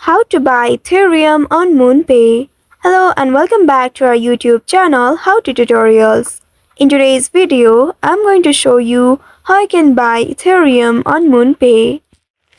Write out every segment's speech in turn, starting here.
How to buy Ethereum on MoonPay. Hello and welcome back to our YouTube channel How to Tutorials. In today's video, I'm going to show you how you can buy Ethereum on MoonPay.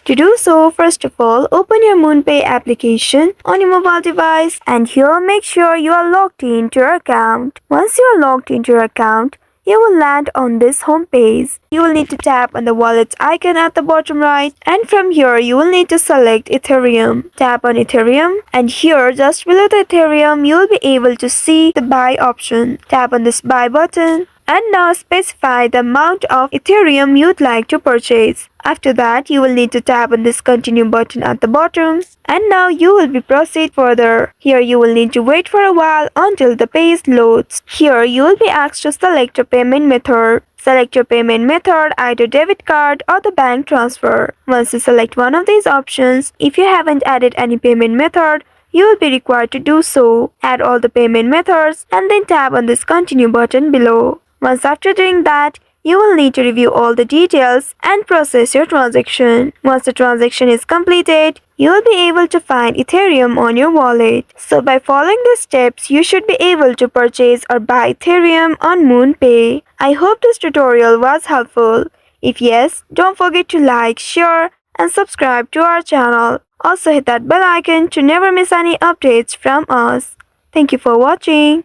To do so, first of all, open your MoonPay application on your mobile device and here make sure you are logged into your account. Once you are logged into your account, you will land on this home page. You will need to tap on the wallet icon at the bottom right, and from here you will need to select Ethereum. Tap on Ethereum and here just below the Ethereum you will be able to see the buy option. Tap on this buy button and now specify the amount of Ethereum you'd like to purchase. After that, you will need to tap on this continue button at the bottom and now you will be proceed further. Here you will need to wait for a while until the page loads. Here you will be asked to select a payment method. Select your payment method, either debit card or the bank transfer. Once you select one of these options, if you haven't added any payment method, you will be required to do so. Add all the payment methods and then tap on this continue button below. Once after doing that, you will need to review all the details and process your transaction. Once the transaction is completed, you will be able to find Ethereum on your wallet. So by following these steps, you should be able to purchase or buy Ethereum on MoonPay. I hope this tutorial was helpful. If yes, don't forget to like, share and subscribe to our channel. Also hit that bell icon to never miss any updates from us. Thank you for watching.